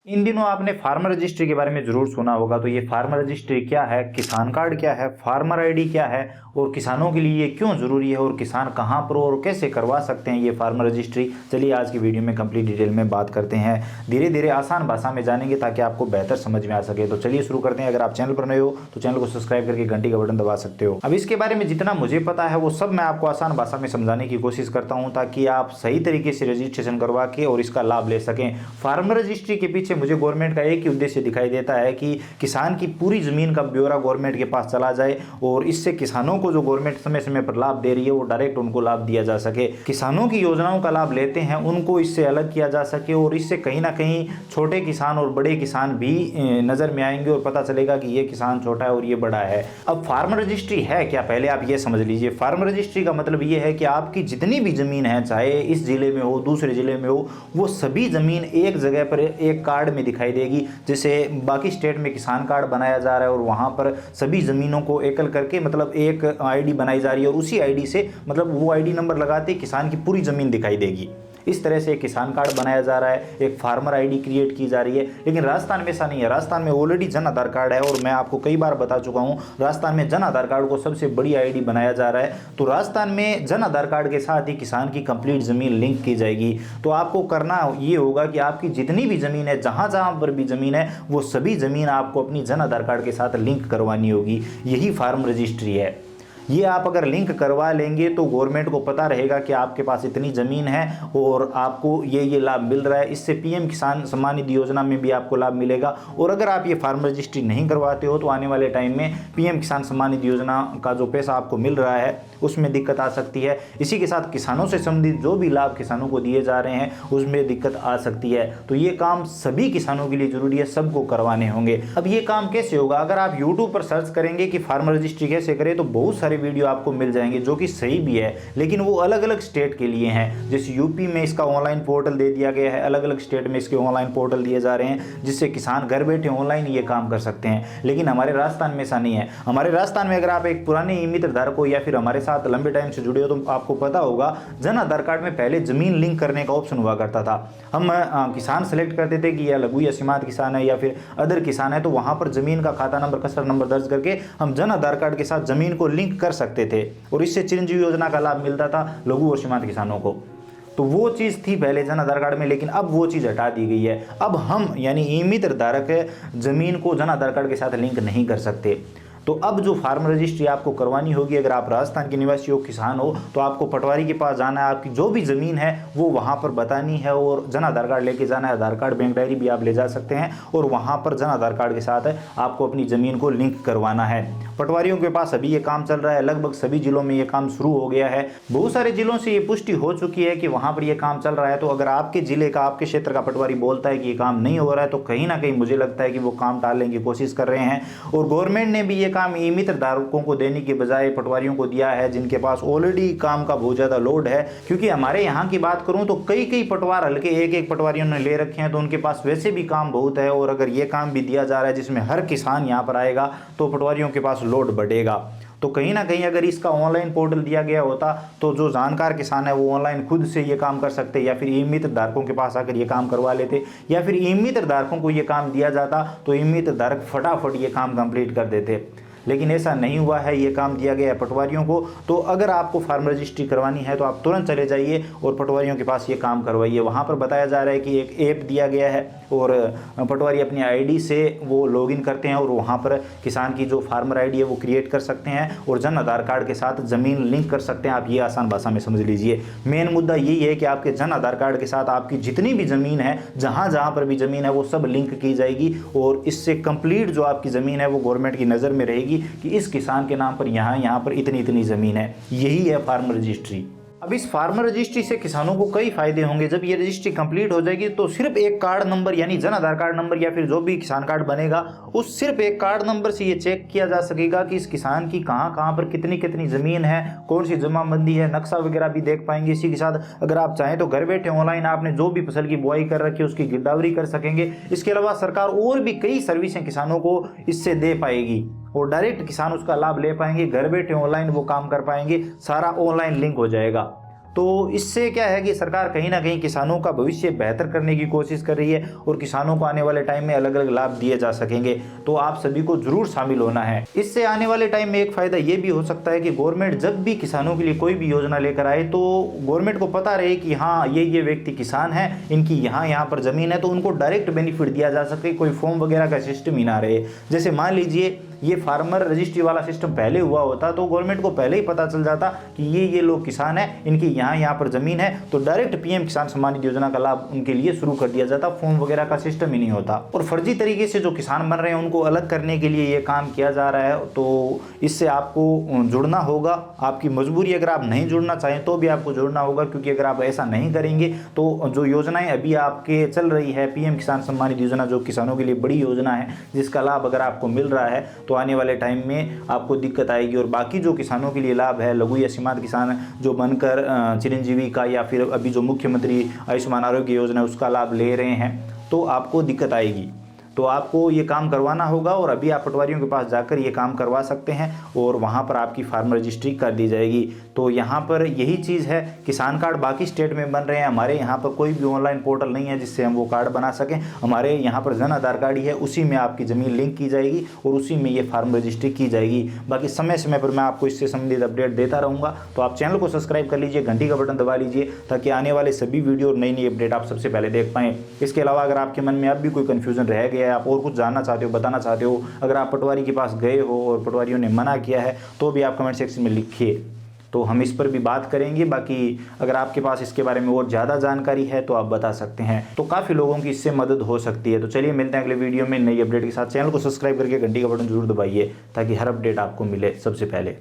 इन दिनों आपने farmer registry के बारे में जरूर सुना होगा। तो ये फार्मर रजिस्ट्री क्या है, किसान कार्ड क्या है, फार्मर आईडी क्या है और किसानों के लिए ये क्यों जरूरी है और किसान कहां पर और कैसे करवा सकते हैं ये फार्मर रजिस्ट्री। चलिए आज की वीडियो में कंप्लीट डिटेल में बात करते हैं, धीरे धीरे आसान भाषा में जानेंगे ताकि आपको बेहतर समझ में आ सके। तो चलिए शुरू करते हैं। अगर आप चैनल पर नए हो तो चैनल को सब्सक्राइब करके घंटी का बटन दबा सकते हो। अब इसके बारे में जितना मुझे पता है वो सब मैं आपको आसान भाषा में समझाने की कोशिश करता हूँ ताकि आप सही तरीके से रजिस्ट्रेशन करवा के और इसका लाभ ले सकें। फार्मर रजिस्ट्री के पीछे मुझे गवर्नमेंट का एक ही उद्देश्य दिखाई देता है कि किसान की पूरी जमीन का ब्यौरा गवर्नमेंट के पास चला जाए और इससे किसानों को जो गवर्नमेंट समय समय पर लाभ दे रही है वो डायरेक्ट उनको लाभ दिया जा सके। किसानों की योजनाओं का लाभ लेते हैं उनको इससे अलग किया जा सके और इससे कहीं ना कहीं छोटे किसान और बड़े किसान भी नजर में आएंगे और पता चलेगा कि ये किसान छोटा है और ये बड़ा है। अब फार्मर रजिस्ट्री है क्या, पहले आप ये समझ लीजिए। फार्मर रजिस्ट्री का मतलब ये है कि आपकी जितनी भी जमीन है, चाहे इस जिले में हो दूसरे जिले में हो, वो सभी जमीन एक जगह पर एक कार्ड में दिखाई देगी। जैसे बाकी स्टेट में किसान कार्ड बनाया जा रहा है और वहां पर सभी जमीनों को एकल करके मतलब एक आईडी बनाई जा रही है और उसी आईडी से मतलब वो आईडी नंबर लगाते किसान की पूरी जमीन दिखाई देगी। इस तरह से एक किसान कार्ड बनाया जा रहा है, एक फार्मर आईडी क्रिएट की जा रही है। लेकिन राजस्थान में ऐसा नहीं है। राजस्थान में ऑलरेडी जन आधार कार्ड है और मैं आपको कई बार बता चुका हूं राजस्थान में जन आधार कार्ड को सबसे बड़ी आईडी बनाया जा रहा है। तो राजस्थान में जन आधार कार्ड के साथ ही किसान की कंप्लीट जमीन लिंक की जाएगी। तो आपको करना ये होगा कि आपकी जितनी भी जमीन है, जहां जहां पर भी जमीन है, वो सभी जमीन आपको अपनी जन आधार कार्ड के साथ लिंक करवानी होगी। यही फार्म रजिस्ट्री है। ये आप अगर लिंक करवा लेंगे तो गवर्नमेंट को पता रहेगा कि आपके पास इतनी ज़मीन है और आपको ये लाभ मिल रहा है। इससे पीएम किसान सम्मान निधि योजना में भी आपको लाभ मिलेगा। और अगर आप ये फार्म रजिस्ट्री नहीं करवाते हो तो आने वाले टाइम में पीएम किसान सम्मान निधि योजना का जो पैसा आपको मिल रहा है उसमें दिक्कत आ सकती है। इसी के साथ किसानों से संबंधित जो भी लाभ किसानों को दिए जा रहे हैं उसमें दिक्कत आ सकती है। तो ये काम सभी किसानों के लिए जरूरी है, सबको करवाने होंगे। अब ये काम कैसे होगा? अगर आप यूट्यूब पर सर्च करेंगे कि फार्मर रजिस्ट्री कैसे करें तो बहुत सारे वीडियो आपको मिल जाएंगे जो कि सही भी है, लेकिन वो अलग अलग स्टेट के लिए हैं। जैसे यूपी में इसका ऑनलाइन पोर्टल दे दिया गया है, अलग अलग स्टेट में इसके ऑनलाइन पोर्टल दिए जा रहे हैं जिससे किसान घर बैठे ऑनलाइन ये काम कर सकते हैं। लेकिन हमारे राजस्थान में ऐसा नहीं है। हमारे राजस्थान में अगर आप एक पुराने ई मित्र धारक हो या फिर हमारे साथ लंबे टाइम से जुड़े हो तो आपको पता होगा जन आधार कार्ड में पहले जमीन लिंक करने का ऑप्शन हुआ करता था। हम किसान सेलेक्ट करते थे कि यह लघु या सीमांत किसान है या फिर अदर किसान है, तो वहां पर जमीन का खाता नंबर, कसर नंबर दर्ज करके हम जन आधार कार्ड के साथ जमीन को लिंक कर सकते थे और इससे चिरंजीवी योजना का लाभ मिलता था लघु और सीमांत किसानों को। तो वो चीज़ थी पहले जन आधार कार्ड में, लेकिन अब वो चीज़ हटा दी गई है। अब हम यानी ई मित्र धारक जमीन को जन आधार कार्ड के साथ लिंक नहीं कर सकते। तो अब जो फार्म रजिस्ट्री आपको करवानी होगी, अगर आप राजस्थान के निवासी हो, किसान हो, तो आपको पटवारी के पास जाना है। आपकी जो भी ज़मीन है वो वहाँ पर बतानी है और जन आधार कार्ड लेके जाना है। आधार कार्ड, बैंक डायरी भी आप ले जा सकते हैं और वहाँ पर जन आधार कार्ड के साथ आपको अपनी ज़मीन को लिंक करवाना है। पटवारियों के पास अभी ये काम चल रहा है, लगभग सभी जिलों में ये काम शुरू हो गया है। बहुत सारे जिलों से ये पुष्टि हो चुकी है कि वहाँ पर ये काम चल रहा है। तो अगर आपके जिले का, आपके क्षेत्र का पटवारी बोलता है कि ये काम नहीं हो रहा है तो कहीं ना कहीं मुझे लगता है कि वो काम टालने की कोशिश कर रहे हैं। और गवर्नमेंट ने भी ये काम ई मित्र धारकों को देने की बजाय पटवारियों को दिया है जिनके पास ऑलरेडी काम का बहुत ज्यादा लोड है। क्योंकि हमारे यहाँ की बात करूं तो कई पटवार हल्के एक पटवारियों ने ले रखे हैं, तो उनके पास वैसे भी काम बहुत है। और अगर ये काम भी दिया जा रहा है जिसमें हर किसान यहाँ पर आएगा तो पटवारियों के पास लोड बढ़ेगा। तो कहीं ना कहीं अगर इसका ऑनलाइन पोर्टल दिया गया होता तो जो जानकार किसान है वो ऑनलाइन खुद से ये काम कर सकते, या फिर ई मित्र धारकों के पास आकर ये काम करवा लेते, या फिर ई मित्र धारकों को ये काम दिया जाता तो ई मित्र धारक फटाफट ये काम कंप्लीट कर देते। लेकिन ऐसा नहीं हुआ है, ये काम दिया गया है पटवारियों को। तो अगर आपको फार्म रजिस्ट्री करवानी है तो आप तुरंत चले जाइए और पटवारियों के पास ये काम करवाइए। वहाँ पर बताया जा रहा है कि एक ऐप दिया गया है और पटवारी अपनी आईडी से वो लॉगिन करते हैं और वहाँ पर किसान की जो फार्मर आईडी है वो क्रिएट कर सकते हैं और जन आधार कार्ड के साथ ज़मीन लिंक कर सकते हैं। आप ये आसान भाषा में समझ लीजिए। मेन मुद्दा यही है कि आपके जन आधार कार्ड के साथ आपकी जितनी भी ज़मीन है, जहाँ जहाँ पर भी ज़मीन है वो सब लिंक की जाएगी और इससे कंप्लीट जो आपकी ज़मीन है वो गवर्नमेंट की नज़र में रहेगी कि इस किसान के नाम पर यहाँ पर इतनी ज़मीन है। यही है फार्मर रजिस्ट्री। अब इस फार्मर रजिस्ट्री से किसानों को कई फायदे होंगे। जब ये रजिस्ट्री कंप्लीट हो जाएगी तो सिर्फ एक कार्ड नंबर यानी जन आधार कार्ड नंबर या फिर जो भी किसान कार्ड बनेगा उस सिर्फ एक कार्ड नंबर से ये चेक किया जा सकेगा कि इस किसान की कहाँ पर कितनी ज़मीन है, कौन सी जमाबंदी है, नक्शा वगैरह भी देख पाएंगे। इसी के साथ अगर आप चाहें तो घर बैठे ऑनलाइन आपने जो भी फसल की बुआई कर रखी है उसकी गिरदावरी कर सकेंगे। इसके अलावा सरकार और भी कई सर्विसें किसानों को इससे दे पाएगी और डायरेक्ट किसान उसका लाभ ले पाएंगे। घर बैठे ऑनलाइन वो काम कर पाएंगे, सारा ऑनलाइन लिंक हो जाएगा। तो इससे क्या है कि सरकार कहीं ना कहीं किसानों का भविष्य बेहतर करने की कोशिश कर रही है और किसानों को आने वाले टाइम में अलग अलग लाभ दिए जा सकेंगे। तो आप सभी को जरूर शामिल होना है। इससे आने वाले टाइम में एक फायदा ये भी हो सकता है कि गवर्नमेंट जब भी किसानों के लिए कोई भी योजना लेकर आए तो गवर्नमेंट को पता रहे कि हाँ ये व्यक्ति किसान है, इनकी यहाँ पर जमीन है, तो उनको डायरेक्ट बेनिफिट दिया जा सके, कोई फॉर्म वगैरह का सिस्टम ही ना रहे। जैसे मान लीजिए ये फार्मर रजिस्ट्री वाला सिस्टम पहले हुआ होता तो गवर्नमेंट को पहले ही पता चल जाता कि ये लोग किसान हैं, इनकी यहाँ पर ज़मीन है, तो डायरेक्ट पीएम किसान सम्मान निधि योजना का लाभ उनके लिए शुरू कर दिया जाता, फॉर्म वगैरह का सिस्टम ही नहीं होता। और फर्जी तरीके से जो किसान बन रहे हैं उनको अलग करने के लिए ये काम किया जा रहा है। तो इससे आपको जुड़ना होगा, आपकी मजबूरी, अगर आप नहीं जुड़ना चाहें तो भी आपको जुड़ना होगा, क्योंकि अगर आप ऐसा नहीं करेंगे तो जो योजनाएं अभी आपके चल रही है, पीएम किसान सम्मान निधि योजना जो किसानों के लिए बड़ी योजना है, जिसका लाभ अगर आपको मिल रहा है तो आने वाले टाइम में आपको दिक्कत आएगी। और बाकी जो किसानों के लिए लाभ है, लघु या सीमांत किसान जो बनकर चिरंजीवी का या फिर अभी जो मुख्यमंत्री आयुष्मान आरोग्य योजना उसका लाभ ले रहे हैं, तो आपको दिक्कत आएगी। तो आपको ये काम करवाना होगा और अभी आप पटवारियों के पास जाकर ये काम करवा सकते हैं और वहाँ पर आपकी फार्म रजिस्ट्री कर दी जाएगी। तो यहाँ पर यही चीज़ है, किसान कार्ड बाकी स्टेट में बन रहे हैं, हमारे यहाँ पर कोई भी ऑनलाइन पोर्टल नहीं है जिससे हम वो कार्ड बना सकें। हमारे यहाँ पर जन आधार कार्ड ही है, उसी में आपकी ज़मीन लिंक की जाएगी और उसी में ये फार्म रजिस्ट्री की जाएगी। बाकी समय समय पर मैं आपको इससे संबंधित अपडेट देता रहूँगा। तो आप चैनल को सब्सक्राइब कर लीजिए, घंटी का बटन दबा लीजिए, ताकि आने वाले सभी वीडियो और नई अपडेट आप सबसे पहले देख पाएँ। इसके अलावा अगर आपके मन में अब भी कोई कन्फ्यूजन रह गया है, आप और कुछ जानना चाहते हो, बताना चाहते हो, अगर आप पटवारी के पास गए हो और पटवारियों ने मना किया है तो भी आप कमेंट सेक्शन में लिखिए, तो हम इस पर भी बात करेंगे। बाकी अगर आपके पास इसके बारे में और ज़्यादा जानकारी है तो आप बता सकते हैं, तो काफ़ी लोगों की इससे मदद हो सकती है। तो चलिए मिलते हैं अगले वीडियो में नई अपडेट के साथ। चैनल को सब्सक्राइब करके घंटी का बटन जरूर दबाइए ताकि हर अपडेट आपको मिले सबसे पहले।